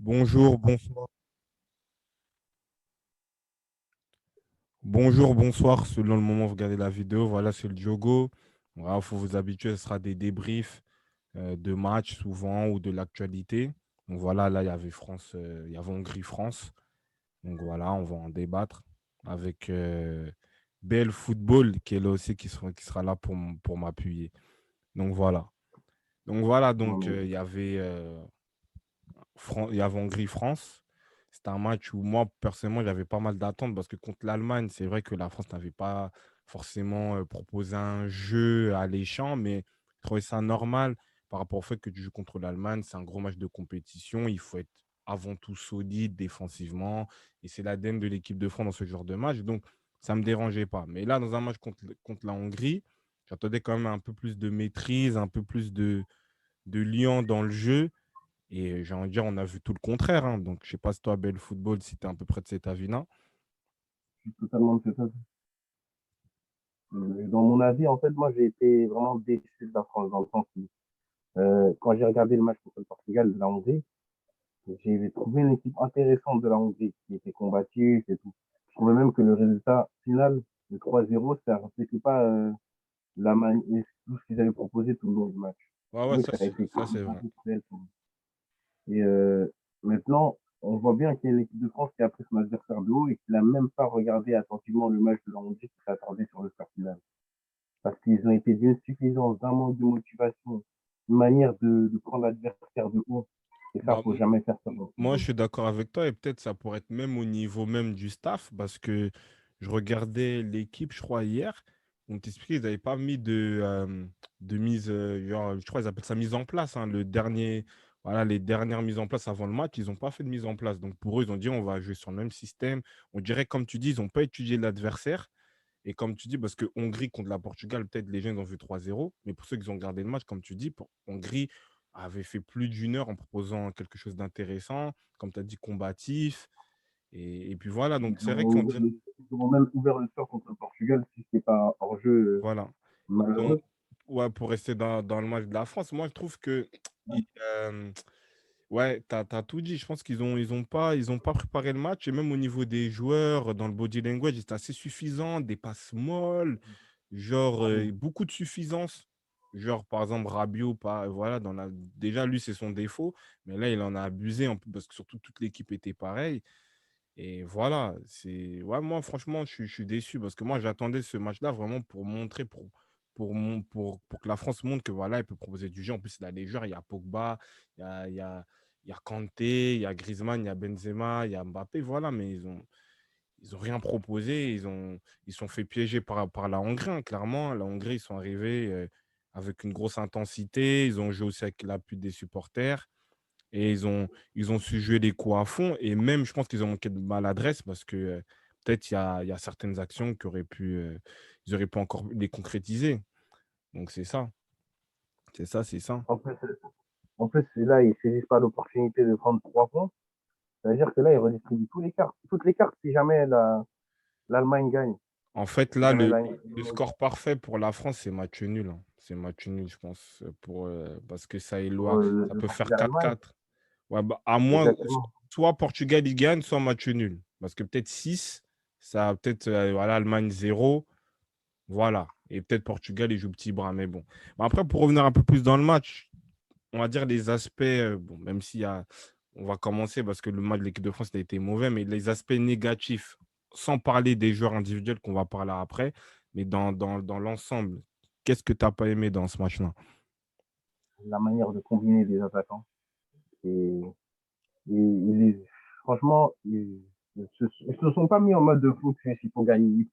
Bonjour, bonsoir. Bonjour, bonsoir, selon le moment où vous regardez la vidéo. Voilà, c'est le Diogo. Voilà, il faut vous habituer, ce sera des débriefs de matchs souvent ou de l'actualité. Donc voilà, là, il y avait France, il y avait Hongrie-France. Donc voilà, on va en débattre avec BL Football qui est là aussi, qui sera là pour m'appuyer. Donc voilà. Donc, il y avait il y avait Hongrie-France. C'était un match où moi, personnellement, j'avais pas mal d'attentes parce que contre l'Allemagne, c'est vrai que la France n'avait pas forcément proposé un jeu alléchant, mais je trouvais ça normal par rapport au fait que tu joues contre l'Allemagne. C'est un gros match de compétition. Il faut être avant tout solide défensivement. Et c'est l'ADN de l'équipe de France dans ce genre de match. Donc, ça ne me dérangeait pas. Mais là, dans un match contre la Hongrie, j'attendais quand même un peu plus de maîtrise, un peu plus de liant dans le jeu. Et j'ai envie de dire, on a vu tout le contraire, hein. Donc, je sais pas si toi, Belle Football, si tu es à peu près de cet avis-là. Totalement de ça. Dans mon avis, en fait, moi, j'ai été vraiment déçu de la France dans le sens où, quand j'ai regardé le match contre le Portugal de la Hongrie, j'ai trouvé une équipe intéressante de la Hongrie qui était combative et tout. Je trouvais même que le résultat final, de 3-0, ça ne reflétait pas tout ce qu'ils avaient proposé tout le long du match. Ouais, Je ouais, trouvais que ça a été ça c'est vrai. beaucoup cruel pour eux. Et maintenant, on voit bien qu'il y a une équipe de France qui a pris son adversaire de haut et qui n'a même pas regardé attentivement le match de la Hongrie qui s'attendait sur le score final. Parce qu'ils ont été d'une suffisance, d'un manque de motivation, une manière de prendre l'adversaire de haut. Et ça, Bah, faut jamais faire ça dans le moi, football. je suis d'accord avec toi et peut-être ça pourrait être même au niveau même du staff parce que je regardais l'équipe, je crois, hier. On t'expliquait qu'ils n'avaient pas mis de mise, genre, je crois qu'ils appellent ça mise en place, hein, voilà, les dernières mises en place avant le match, ils n'ont pas fait de mise en place. Donc pour eux, ils ont dit on va jouer sur le même système. On dirait, comme tu dis, ils n'ont pas étudié l'adversaire. Et comme tu dis, parce que Hongrie contre la Portugal, peut-être les gens ils ont vu 3-0, mais pour ceux qui ont gardé le match, comme tu dis, Hongrie avait fait plus d'une heure en proposant quelque chose d'intéressant, comme tu as dit, combatif. Et puis voilà, donc c'est vrai qu'on dirait, Ils auront même ouvert le score contre le Portugal si ce n'est pas hors jeu voilà. Donc, malheureux. ouais, pour rester dans le match de la France, moi je trouve que, ouais, tu as tout dit. Je pense qu'ils ont pas préparé le match. Et même au niveau des joueurs, dans le body language, c'était assez suffisant. Des passes molles, genre beaucoup de suffisance. Genre, par exemple, Rabiot, pas, voilà, déjà, lui, c'est son défaut. Mais là, il en a abusé parce que surtout toute l'équipe était pareille. Et voilà, ouais, moi, franchement, je suis déçu parce que moi, j'attendais ce match-là vraiment pour montrer, pour que la France montre que voilà, elle peut proposer du jeu. En plus, il y a des joueurs, il y a Pogba, il y a Kanté, il y a Griezmann, il y a Benzema, il y a Mbappé, voilà, mais ils ont rien proposé. Ils sont fait piéger par la Hongrie, hein, clairement. La Hongrie, ils sont arrivés avec une grosse intensité. Ils ont joué aussi avec l'appui des supporters. Et ils ont su jouer les coups à fond. Et même, je pense qu'ils ont manqué de maladresse parce que peut-être il y a certaines actions ils auraient pu encore les concrétiser. Donc, c'est ça. C'est ça, c'est ça. En plus, en plus là, ils saisissent pas l'opportunité de prendre 3 points. C'est-à-dire que là, ils redistribuent toutes les cartes si jamais l'Allemagne gagne. En fait, Si là, jamais le score parfait pour la France, c'est match nul, hein. C'est match nul, je pense, parce que pour ça le peut faire Portugal-Allemagne, 4-4. Ouais, bah, à moins, exactement. soit Portugal il gagne, soit match nul. Parce que peut-être 6, ça peut-être, voilà, Allemagne 0, voilà. Et peut-être Portugal, il joue petit bras, mais bon. Mais après, pour revenir un peu plus dans le match, on va dire les aspects, bon, même s'il y a, on va commencer parce que le match de l'équipe de France a été mauvais, mais les aspects négatifs, sans parler des joueurs individuels qu'on va parler après, mais dans l'ensemble, qu'est-ce que tu n'as pas aimé dans ce match-là? La manière de combiner les attaquants. Et, et franchement, ils se sont pas mis en mode de focus, il faut gagner,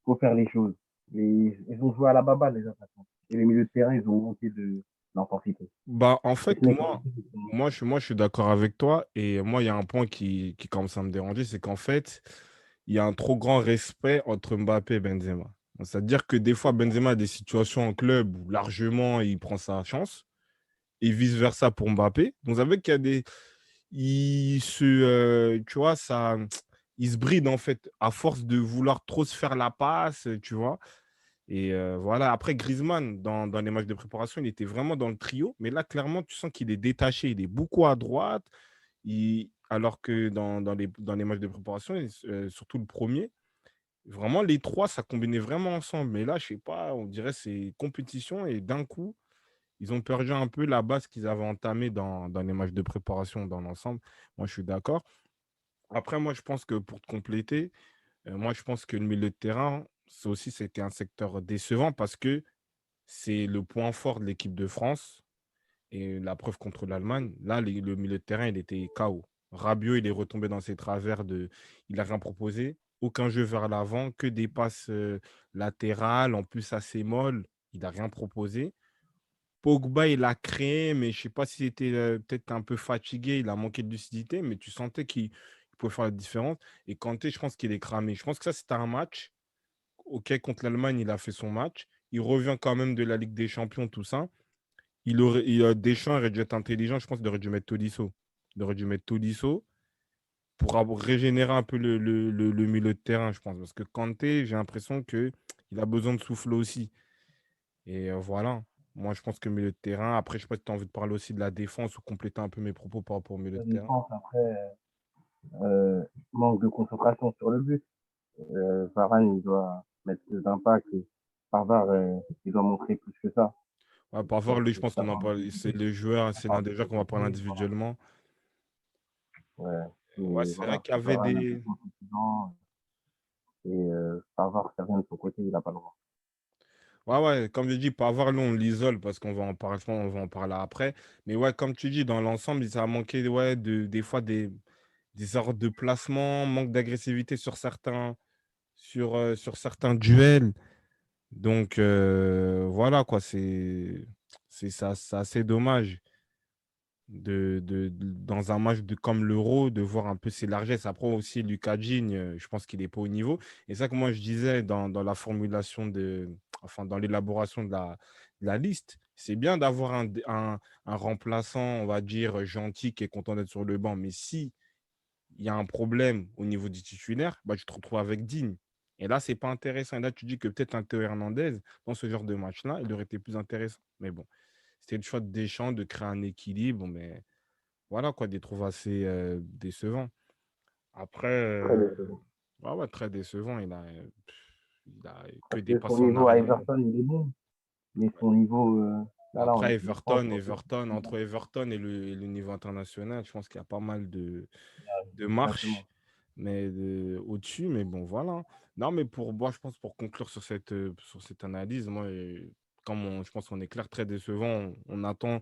faut faire les choses. Ils ont joué à la baballe, les attaquants. Et les milieux de terrain, ils ont manqué d'intensité. Bah, en Et fait, ce n'est qu'en moi, je suis d'accord avec toi. Et moi, il y a un point qui commence à me déranger, c'est qu'en fait, il y a un trop grand respect entre Mbappé et Benzema. C'est-à-dire que des fois, Benzema a des situations en club où largement il prend sa chance et vice-versa pour Mbappé. Donc, ça veut dire qu'il y a tu vois, il se bride en fait à force de vouloir trop se faire la passe, tu vois. Et voilà, après Griezmann, dans les matchs de préparation, il était vraiment dans le trio. Mais là, clairement, tu sens qu'il est détaché. Il est beaucoup à droite. Alors que dans les matchs de préparation, surtout le premier, vraiment les trois, ça combinait vraiment ensemble. Mais là, je sais pas, on dirait que c'est compétition et d'un coup, ils ont perdu un peu la base qu'ils avaient entamée dans les matchs de préparation dans l'ensemble. Moi, je suis d'accord. Après, moi, je pense que pour te compléter, moi, je pense que le milieu de terrain, ça aussi, c'était un secteur décevant parce que c'est le point fort de l'équipe de France. Et la preuve contre l'Allemagne, là, le milieu de terrain, il était KO. Rabiot, il est retombé dans ses travers de. Il n'a rien proposé. Aucun jeu vers l'avant, que des passes latérales, en plus assez molles. Il n'a rien proposé. Pogba, il a créé, mais je ne sais pas s'il était peut-être un peu fatigué, il a manqué de lucidité, mais tu sentais qu'il pouvait faire la différence. Et Kanté, je pense qu'il est cramé. Je pense que ça, c'était un match. OK, contre l'Allemagne, il a fait son match. Il revient quand même de la Ligue des Champions, tout ça. Deschamps aurait dû être intelligent, je pense qu'il aurait dû mettre Tolisso. Il aurait dû mettre Tolisso pour régénérer un peu le milieu de terrain, je pense. Parce que Kanté, j'ai l'impression qu'il a besoin de souffle aussi. Et voilà. Moi, je pense que milieu de terrain. Après, je sais pas si tu as envie de parler aussi de la défense ou compléter un peu mes propos par rapport au milieu La de terrain. défense, après, manque de concentration sur le but. Varane, il doit mettre plus d'impact. Et Pavard, il doit montrer plus que ça. Ouais, par rapport, Donc, lui, je pense qu'on en d'avoir parle. C'est le joueur, un c'est l'un parle des joueurs qu'on va parler de voilà. individuellement. Ouais. Ouais, Et c'est vrai voilà, qu'il y avait Varane un peu des. trop suffisant. Et Pavard, ça vient de son côté, il n'a pas le droit. Ouais, ouais, comme je dis, Pavard, nous, on l'isole parce qu'on va en parler, je pense, on va en parler après. Mais ouais, comme tu dis, dans l'ensemble, ça a manqué ouais, des fois des erreurs de placement, manque d'agressivité sur certains duels. Donc, voilà, quoi, c'est ça, c'est assez dommage dans un match comme l'Euro, de voir un peu ses largesses. Après aussi, Lucas Digne, je pense qu'il n'est pas au niveau. Et ça que moi, je disais dans la formulation enfin, dans l'élaboration de la liste, c'est bien d'avoir un remplaçant, on va dire, gentil, qui est content d'être sur le banc. Mais si il y a un problème au niveau du titulaire, bah, tu te retrouves avec Digne. Et là, c'est pas intéressant. Et là, tu dis que peut-être un Théo Hernandez, dans ce genre de match-là, il aurait été plus intéressant. Mais bon, c'était le choix de Deschamps de créer un équilibre. Mais voilà, quoi, des trouves assez décevants. Après, Très décevant. ouais, ouais, très décevant. Il a que Parce des que son passes en niveau à arrière. Everton, il est bon. Mais Ouais. son niveau, là, en Après, équipe de France, c'est un peu Entre difficile. Everton et le niveau international, je pense qu'il y a pas mal de marches Exactement. mais au-dessus. Mais bon, voilà. Non, mais pour moi, je pense pour conclure sur cette analyse, moi, je pense qu'on est clair, très décevant. On attend